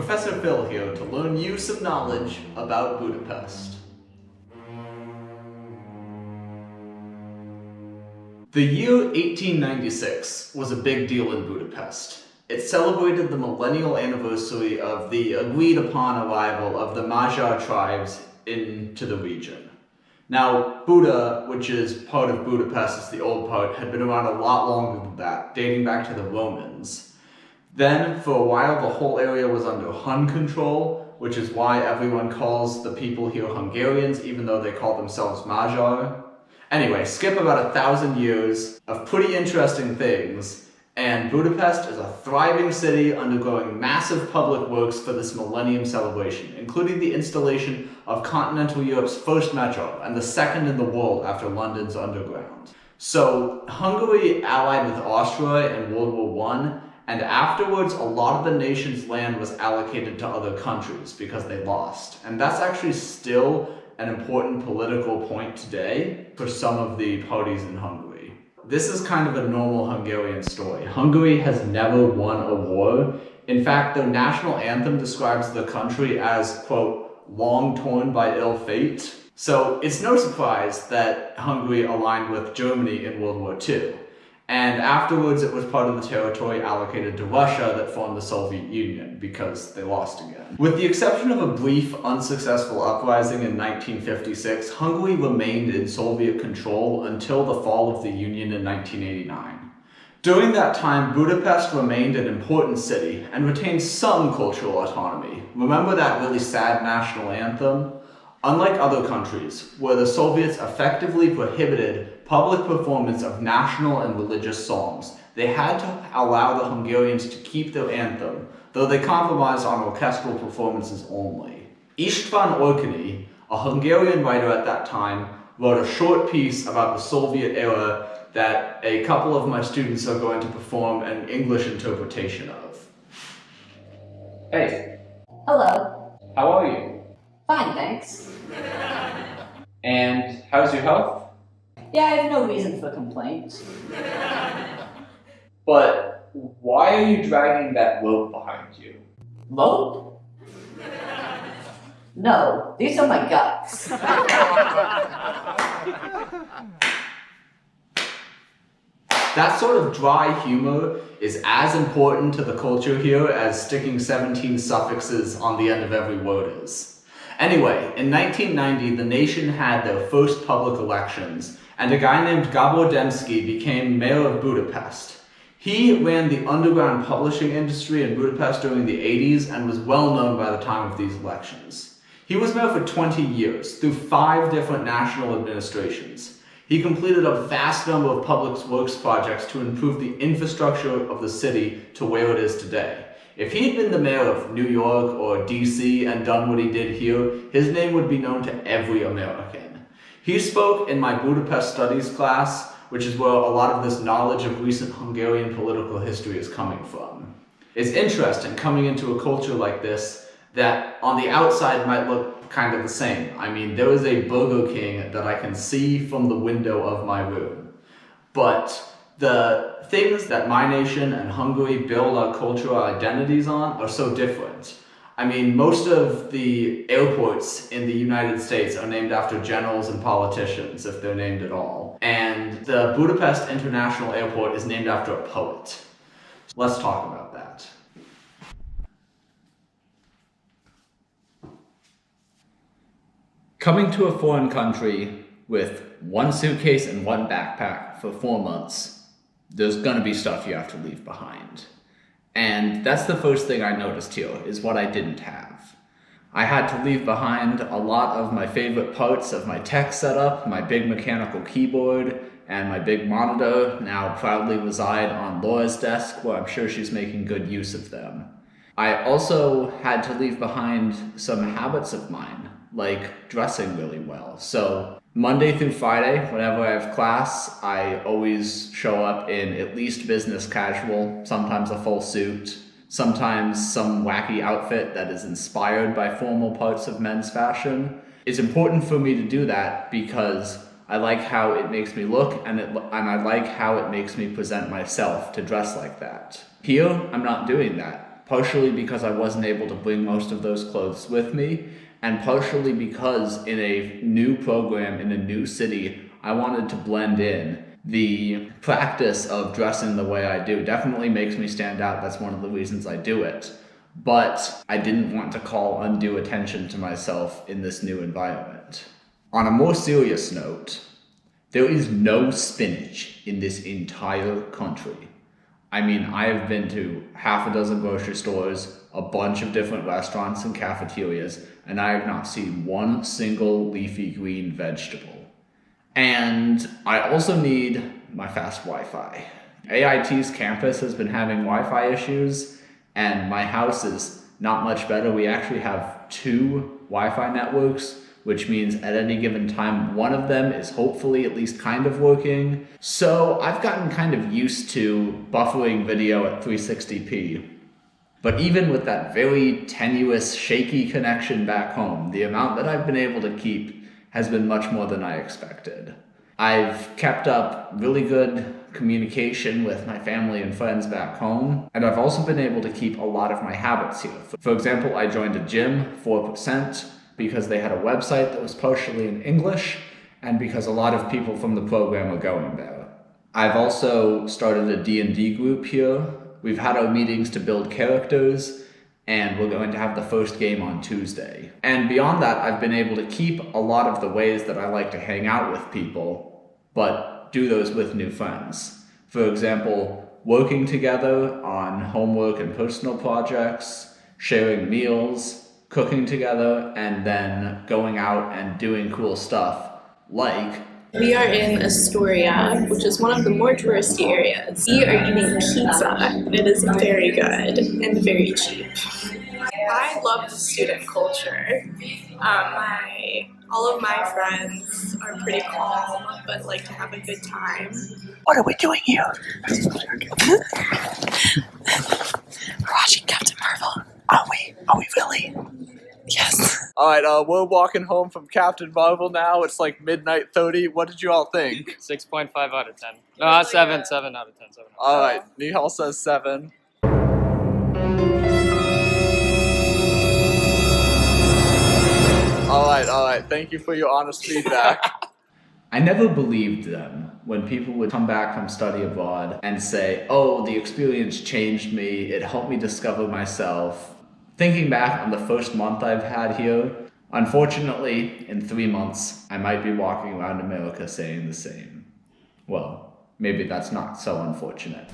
Professor Phil here to learn you some knowledge about Budapest. The year 1896 was a big deal in Budapest. It celebrated the millennial anniversary of the agreed-upon arrival of the Magyar tribes into the region. Now, Buda, which is part of Budapest, is the old part, had been around a lot longer than that, dating back to the Romans. Then, for a while, the whole area was under Hun control, which is why everyone calls the people here Hungarians, even though they call themselves Magyar. Anyway, skip about 1,000 years of pretty interesting things, and Budapest is a thriving city undergoing massive public works for this millennium celebration, including the installation of continental Europe's first metro and the second in the world after London's Underground. So, Hungary allied with Austria in World War I, and afterwards a lot of the nation's land was allocated to other countries because they lost. And that's actually still an important political point today for some of the parties in Hungary. This is kind of a normal Hungarian story. Hungary has never won a war. In fact, their national anthem describes the country as, quote, long torn by ill fate. So it's no surprise that Hungary aligned with Germany in World War II. And afterwards it was part of the territory allocated to Russia that formed the Soviet Union because they lost again. With the exception of a brief, unsuccessful uprising in 1956, Hungary remained in Soviet control until the fall of the Union in 1989. During that time, Budapest remained an important city and retained some cultural autonomy. Remember that really sad national anthem? Unlike other countries, where the Soviets effectively prohibited public performance of national and religious songs, they had to allow the Hungarians to keep their anthem, though they compromised on orchestral performances only. István Orkney, a Hungarian writer at that time, wrote a short piece about the Soviet era that a couple of my students are going to perform an English interpretation of. Hey. Hello. How are you? Fine, thanks. And how's your health? Yeah, I have no reason for complaint. But why are you dragging that rope behind you? Rope? No, these are my guts. That sort of dry humor is as important to the culture here as sticking 17 suffixes on the end of every word is. Anyway, in 1990, the nation had their first public elections, and a guy named Gábor Demszky became mayor of Budapest. He ran the underground publishing industry in Budapest during the 80s and was well known by the time of these elections. He was mayor for 20 years, through 5 different national administrations. He completed a vast number of public works projects to improve the infrastructure of the city to where it is today. If he had been the mayor of New York or DC and done what he did here, his name would be known to every American. He spoke in my Budapest Studies class, which is where a lot of this knowledge of recent Hungarian political history is coming from. It's interesting coming into a culture like this that on the outside might look kind of the same. I mean, there is a Burger King that I can see from the window of my room. But the things that my nation and Hungary build our cultural identities on are so different. I mean, most of the airports in the United States are named after generals and politicians, if they're named at all. And the Budapest International Airport is named after a poet. Let's talk about that. Coming to a foreign country with 1 suitcase and 1 backpack for 4 months, there's gonna be stuff you have to leave behind. And that's the first thing I noticed here, is what I didn't have. I had to leave behind a lot of my favorite parts of my tech setup. My big mechanical keyboard and my big monitor now proudly reside on Laura's desk, where I'm sure she's making good use of them. I also had to leave behind some habits of mine, like dressing really well. So Monday through Friday, whenever I have class, I always show up in at least business casual, sometimes a full suit, sometimes some wacky outfit that is inspired by formal parts of men's fashion. It's important for me to do that because I like how it makes me look and I like how it makes me present myself to dress like that. Here, I'm not doing that. partially because I wasn't able to bring most of those clothes with me, and partially because in a new program in a new city, I wanted to blend in. The practice of dressing the way I do definitely makes me stand out. That's one of the reasons I do it. But I didn't want to call undue attention to myself in this new environment. On a more serious note, there is no spinach in this entire country. I mean, I have been to half a dozen grocery stores, a bunch of different restaurants and cafeterias, and I have not seen one single leafy green vegetable. And I also need my fast Wi-Fi. AIT's campus has been having Wi-Fi issues, and my house is not much better. We actually have 2 Wi-Fi networks, which means at any given time, one of them is hopefully at least kind of working. So I've gotten kind of used to buffering video at 360p. But even with that very tenuous, shaky connection back home, the amount that I've been able to keep has been much more than I expected. I've kept up really good communication with my family and friends back home, and I've also been able to keep a lot of my habits here. For example, I joined a gym, 4%, because they had a website that was partially in English, and because a lot of people from the program are going there. I've also started a D&D group here. We've had our meetings to build characters, and we're going to have the first game on Tuesday. And beyond that, I've been able to keep a lot of the ways that I like to hang out with people, but do those with new friends. For example, working together on homework and personal projects, sharing meals, cooking together, and then going out and doing cool stuff, like... We are in Astoria, which is one of the more touristy areas. We are eating pizza, and it is very good and very cheap. I love the student culture. All of my friends are pretty calm, but like to have a good time. What are we doing here? We're watching Captain Marvel. Are we? Are we really? Yes. Alright, we're walking home from Captain Marvel now. It's like midnight 30. What did you all think? 6.5 out of 10. No, 7 out of 10. 7. Alright, Nihal says 7. Alright, thank you for your honest feedback. I never believed them when people would come back from study abroad and say, oh, the experience changed me, it helped me discover myself. Thinking back on the first month I've had here, unfortunately, in 3 months, I might be walking around America saying the same. Well, maybe that's not so unfortunate.